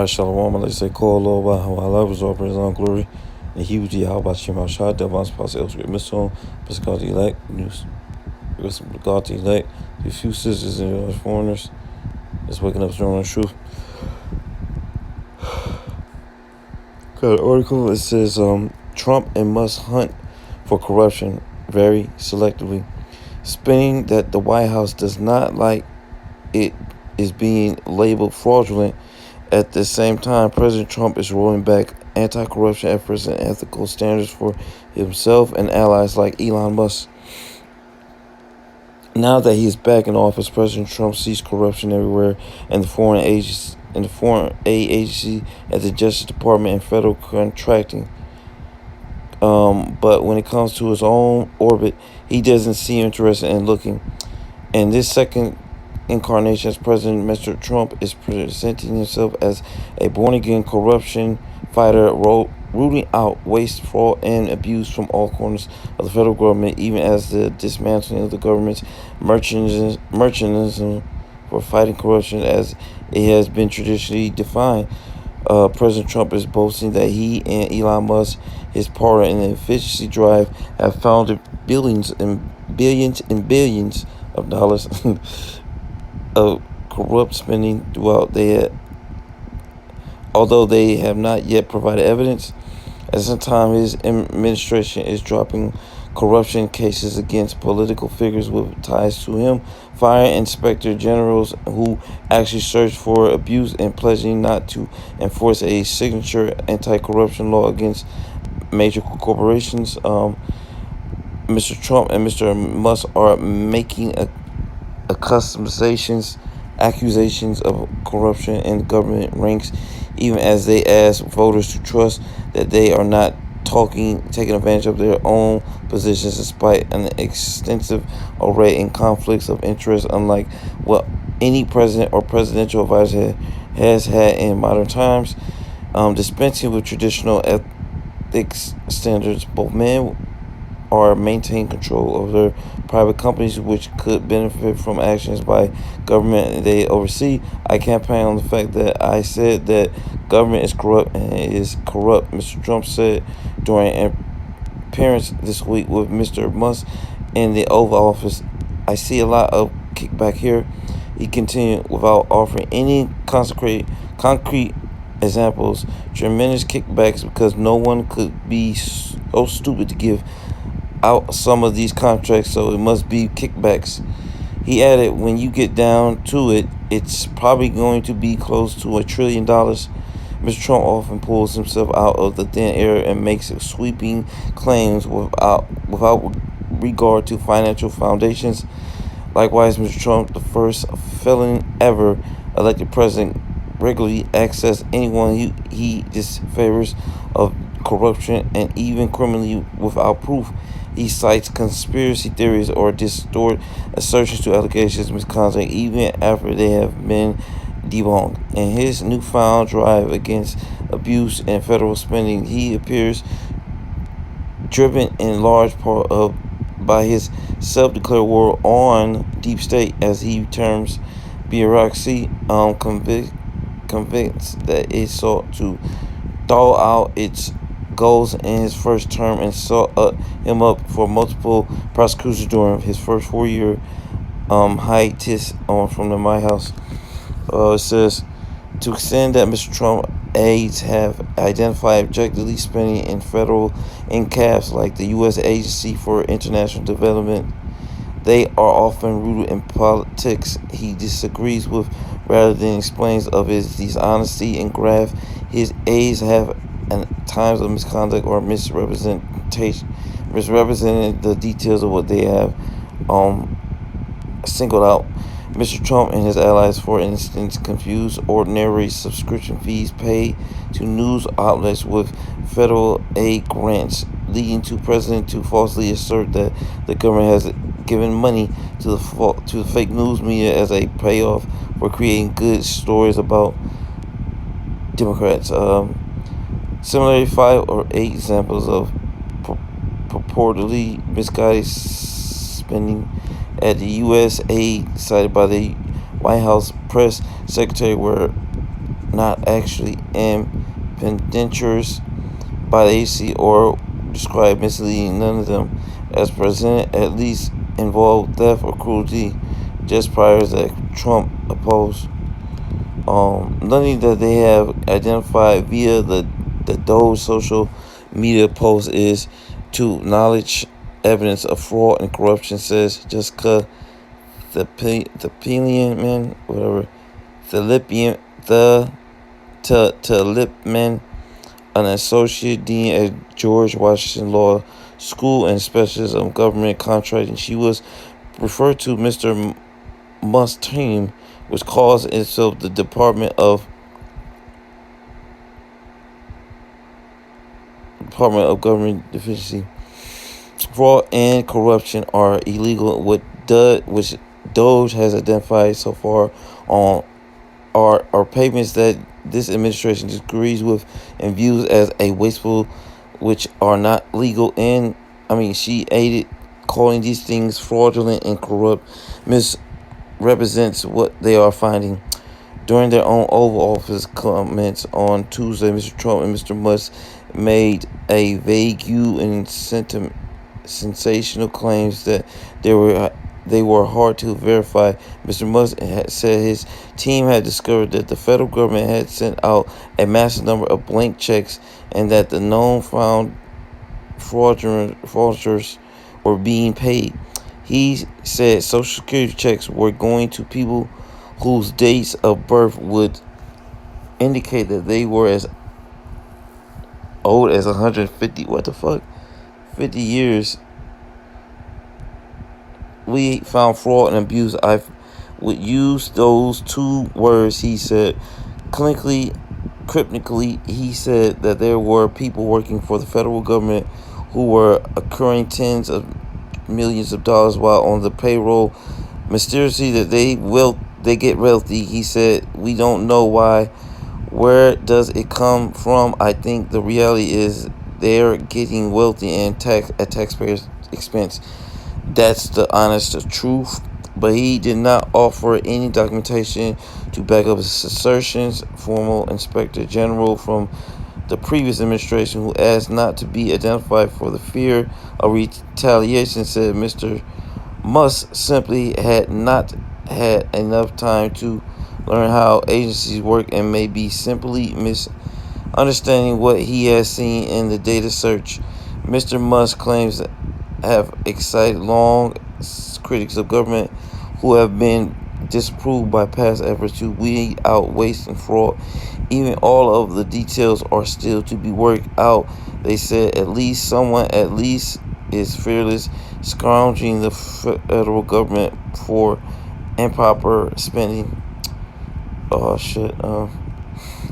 Shalom, let's say call Lord how Allah was all praise and glory. And he was the how about Shem Hashad, Devon's Posse, Elsewhere, Missile, God the elect, news, God the elect, the few sisters and foreigners, just waking up throwing the truth. Got an article, it says, Trump and Musk hunt for corruption very selectively, spinning that the White House does not like it is being labeled fraudulent. At the same time, President Trump is rolling back anti-corruption efforts and ethical standards for himself and allies like Elon Musk. Now that he is back in office, President Trump sees corruption everywhere in the foreign aid agency, at the Justice Department, and federal contracting. But when it comes to his own orbit, he doesn't seem interested in looking. And this second incarnation as President, Mr. Trump is presenting himself as a born-again corruption fighter, rooting out waste, fraud, and abuse from all corners of the federal government, even as the dismantling of the government's merchandising for fighting corruption as it has been traditionally defined. President Trump is boasting that he and Elon Musk, his partner in the efficiency drive, have founded billions of dollars of corrupt spending throughout although they have not yet provided evidence. At the same time, his administration is dropping corruption cases against political figures with ties to him, firing inspector generals who actually searched for abuse, and pledging not to enforce a signature anti-corruption law against major corporations. Mr. Trump and Mr. Musk are making accusations of corruption in government ranks, even as they ask voters to trust that they are not taking advantage of their own positions despite an extensive array and conflicts of interest, unlike what any president or presidential advisor has had in modern times. Dispensing with traditional ethics standards, both men are maintain control of their private companies, which could benefit from actions by government they oversee. I campaign on the fact that I said that government is corrupt and it is corrupt, Mr. Trump said during an appearance this week with Mr. Musk in the Oval Office. I see a lot of kickback here, he continued, without offering any concrete examples. Tremendous kickbacks, because no one could be so stupid to give out some of these contracts, so it must be kickbacks. He added, when you get down to it, it's probably going to be close to $1 trillion. Mr. Trump often pulls himself out of the thin air and makes sweeping claims without regard to financial foundations. Likewise, Mr. Trump, the first felon ever elected president, regularly access anyone he disfavors of corruption, and even criminally without proof. He cites conspiracy theories or distort assertions to allegations of misconduct even after they have been debunked. In his newfound drive against abuse and federal spending, he appears driven in large part by his self-declared war on deep state, as he terms bureaucracy, convinced that it sought to thaw out its goals in his first term and sought him up for multiple prosecutions during his first 4-year hiatus from the White House. It says, to extend that Mr. Trump aides have identified objectively spending in federal caps like the U.S. Agency for International Development. They are often rooted in politics he disagrees with rather than explains of his dishonesty and graft. His aides have at times of misconduct or misrepresenting the details of what they have singled out. Mr. Trump and his allies, for instance, confuse ordinary subscription fees paid to news outlets with federal aid grants, leading to president to falsely assert that the government has given money to the fake news media as a payoff for creating good stories about Democrats. Similarly, 5 or 8 examples of purportedly misguided spending at the U.S. aid cited by the White House press secretary were not actually impenditures by the agency or described misleading. None of them, as presented, at least involved theft or cruelty, just priors that Trump opposed. Nothing that they have identified via the Doge social media post is to acknowledge evidence of fraud and corruption, says Jessica the Pelian, whatever, Philippian, Lipman, an associate dean at George Washington Law School and specialist on government contracting. She was referred to Mr. Musk's team, which calls itself the Department of Government Efficiency. Fraud and corruption are illegal. Which Doge has identified so far on are payments that this administration disagrees with and views as a wasteful, which are not legal. She aided calling these things fraudulent and corrupt, misrepresents what they are finding. During their own Oval Office comments on Tuesday, Mr. Trump and Mr. Musk made a vague and sensational claims that they were hard to verify. Mr. Musk had said his team had discovered that the federal government had sent out a massive number of blank checks and that the known found fraudsters were being paid. He said Social Security checks were going to people whose dates of birth would indicate that they were as old as 150. What the fuck? 50 years. We found fraud and abuse. I would use those two words, he said. Cryptically, he said that there were people working for the federal government who were accruing tens of millions of dollars while on the payroll. Mysteriously, that they get wealthy. He said, we don't know why. Where does it come from? I think the reality is they're getting wealthy and at taxpayers' expense. That's the honest truth. But he did not offer any documentation to back up his assertions. Former Inspector General from the previous administration, who asked not to be identified for the fear of retaliation, said Mr. Musk simply had not had enough time to learn how agencies work and may be simply misunderstanding what he has seen in the data search. Mr. Musk claims have excited long critics of government who have been disapproved by past efforts to weed out waste and fraud. Even all of the details are still to be worked out. They said at least someone is fearless, scrounging the federal government for improper spending. Oh shit.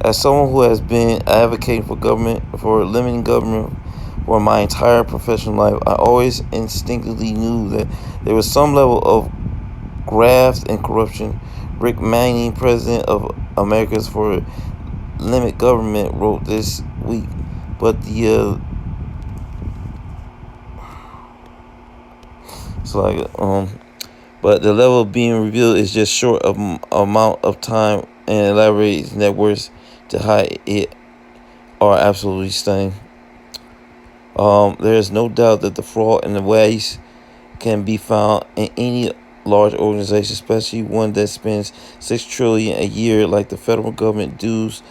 As someone who has been advocating for limiting government for my entire professional life, I always instinctively knew that there was some level of graft and corruption. Rick Manning, president of Americans for Limit Government, wrote this week. But the but the level being revealed is just short of amount of time, and elaborate networks to hide it are absolutely stunning. There is no doubt that the fraud and the waste can be found in any large organization, especially one that spends $6 trillion a year like the federal government does.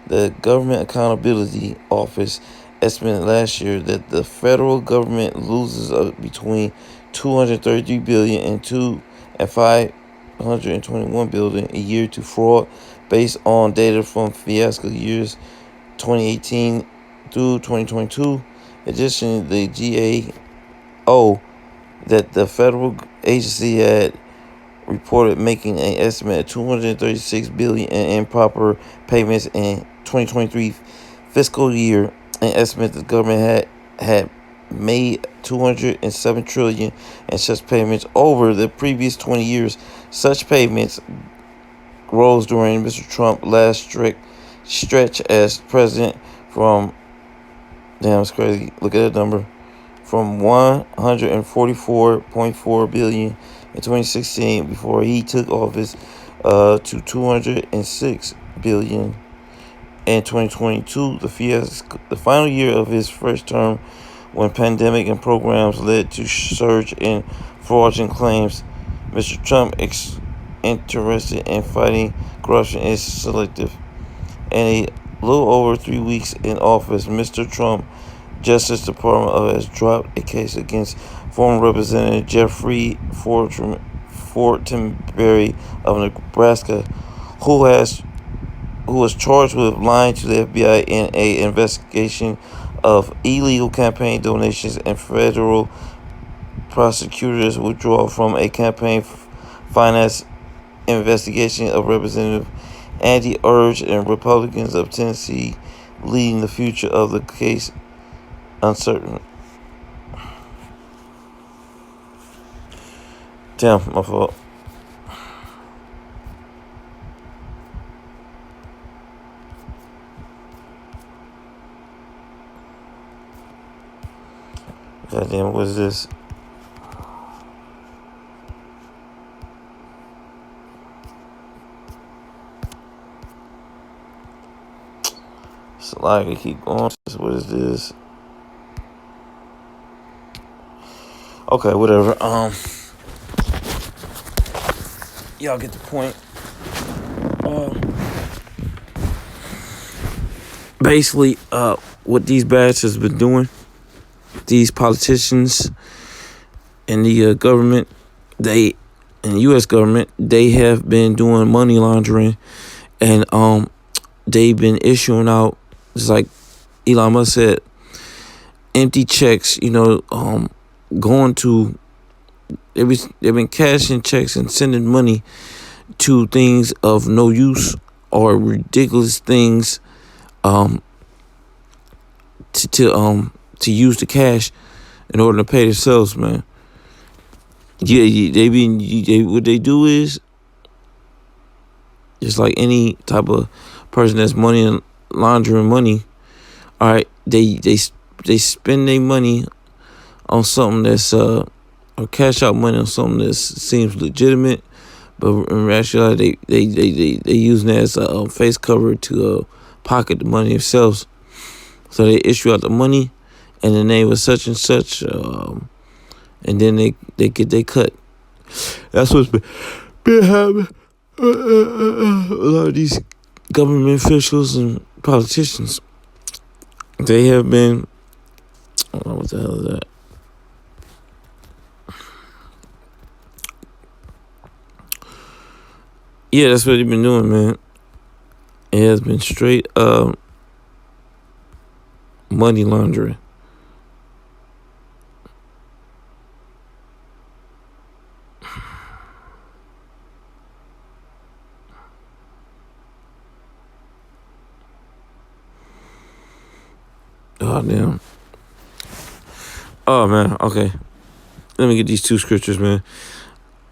The Government Accountability Office estimated last year that the federal government loses between $233 billion and $521 billion a year to fraud, based on data from fiscal years 2018 through 2022. Additionally, the GAO that the federal agency had reported making an estimate of $236 billion in improper payments in 2023 fiscal year. An estimate the government had made $207 trillion in such payments over the previous 20 years. Such payments rose during Mr. Trump's last stretch as president from, damn, it's crazy, look at that number, from $144.4 billion in 2016 before he took office to $206 billion in 2022, the final year of his first term, when pandemic and programs led to surge in fraudulent claims. Mr. Trump interested in fighting corruption is selective. In a little over 3 weeks in office, Mr. Trump Justice Department has dropped a case against former Representative Jeffrey Fortenberry of Nebraska, who was charged with lying to the FBI in an investigation of illegal campaign donations, and federal prosecutors withdrew from a campaign finance investigation of Representative Andy Urge and Republicans of Tennessee, leaving the future of the case uncertain. Damn, my fault. Goddamn, what is this? So I keep going. What is this? Okay, whatever. Y'all get the point. Basically, what these bastards been doing, these politicians and the government, in the U.S. government, they have been doing money laundering, and they've been issuing out, just like Elon Musk said, empty checks. Going to they've been cashing checks and sending money to things of no use or ridiculous things, to use the cash in order to pay themselves, man. Yeah, what they do is, just like any type of person that's money and laundering money. All right, they spend their money on something that's or cash out money on something that seems legitimate, but in reality, they using it as a face cover to pocket the money themselves. So they issue out the money in the name of such and such, and then they get their cut. That's what's been happening. A lot of these government officials and politicians, they have been, I don't know what the hell is that. Yeah, that's what they've been doing, man. It has been straight money laundering. Oh, damn. Oh, man. Okay. Let me get these two scriptures, man.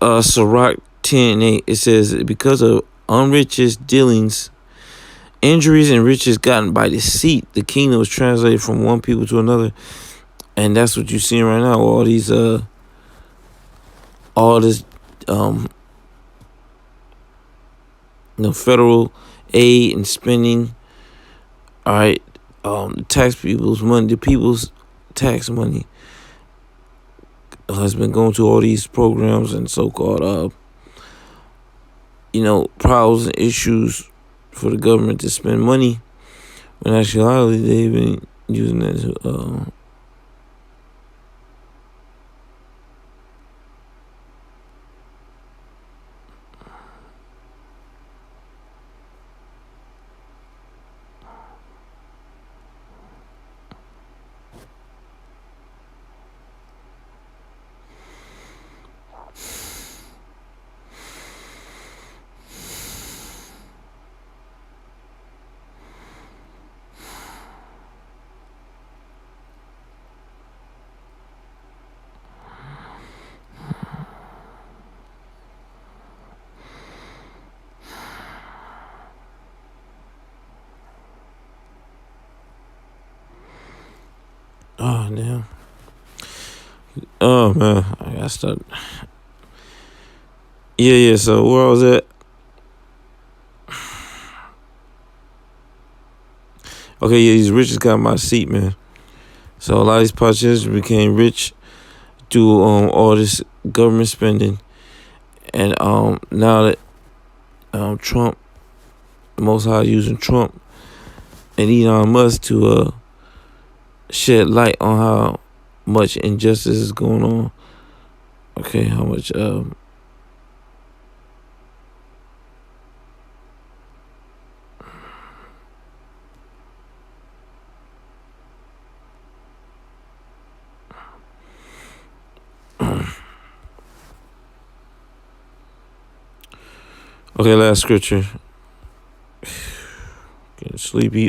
Sirach 10:8. It says, because of unrighteous dealings, injuries, and riches gotten by deceit, the kingdom was translated from one people to another. And that's what you're seeing right now. All these, federal aid and spending. All right. The people's tax money has been going to all these programs and so-called, problems and issues for the government to spend money, when actually they've been using that to, oh, damn. Oh, man. I gotta start. Yeah, so where I was at, Okay, yeah, these rich got my seat, man. So a lot of these politicians became rich through all this government spending, and now that Trump, Most High using Trump and Elon Musk to shed light on how much injustice is going on. Okay, how much okay, last scripture. Getting sleepy.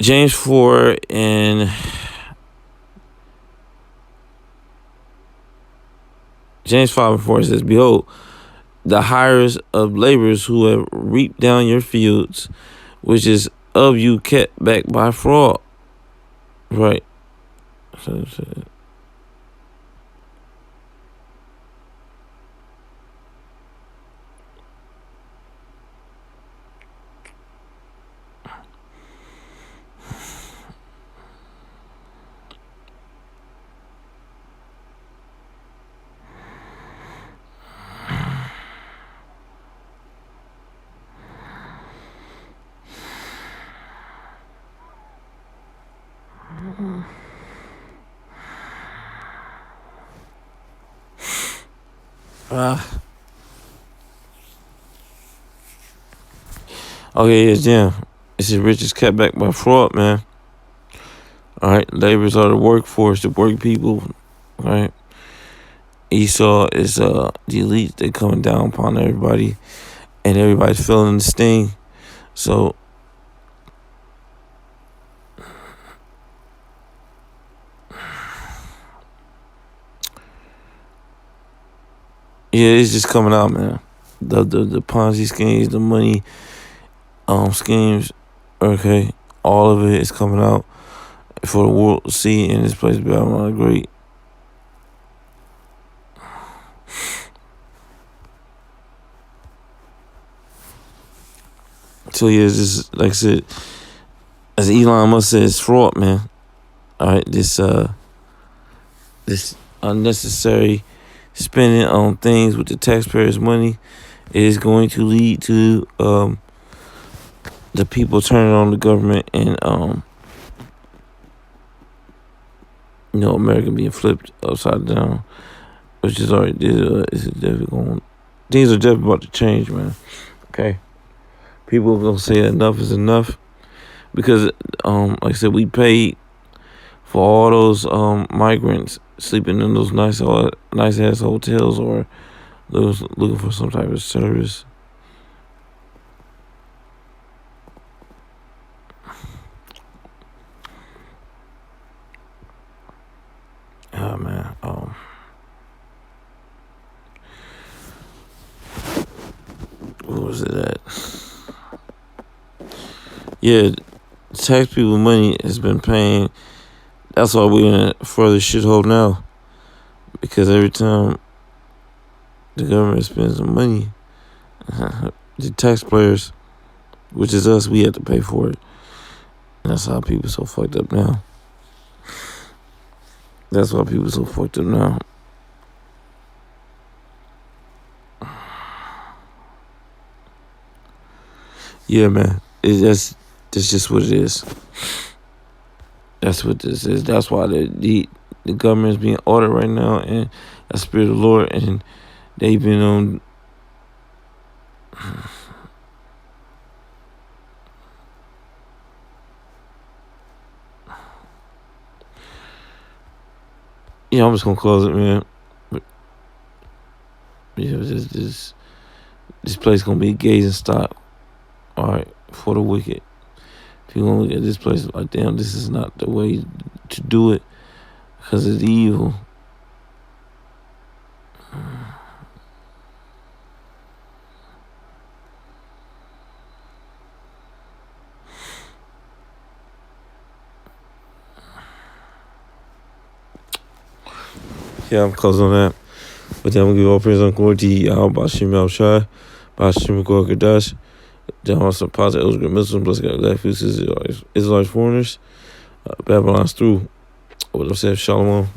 James 4 and James 5 and 4 says, "Behold, the hires of laborers who have reaped down your fields, which is of you kept back by fraud." Right. So, okay, yeah, damn. It's the richest kept back by fraud, man. All right, laborers are the workforce, the work people. All right, Esau is the elite. They coming down upon everybody, and everybody's feeling the sting. So yeah, it's just coming out, man. The Ponzi schemes, the money schemes. Okay, all of it is coming out for the world to see, and this place Babylon great. So yeah, it's just like I said, as Elon Musk said, it's fraud, man. All right, this unnecessary spending on things with the taxpayers' money is going to lead to the people turning on the government and America being flipped upside down, which is already is definitely going. Things are definitely about to change, man. Okay, people are gonna say enough is enough because like I said, we paid for all those migrants sleeping in those nice ass hotels or those looking for some type of service. Oh man, what was it at? Yeah, tax people money has been paying. That's why we're in a further shithole now. Because every time the government spends some money, the taxpayers, which is us, we have to pay for it. And that's how people so fucked up now. That's why people so fucked up now. Yeah, man. That's just what it is. That's what this is. That's why the government is being ordered right now, and the Spirit of the Lord, and they've been on. Yeah, I'm just gonna close it, man. But, yeah, this place gonna be gazing stock. All right, for the wicked. If you gonna look at this place like, damn, this is not the way to do it, because it's evil. Yeah, I'm closing on that. But then I'm gonna give all praise and glory to Yahweh Bashim Al Shai, Bashim Gorgadash. John some positive Israel Muslims, let's go. Black food Israelites foreigners. Babylon's through. What I said, Shalom.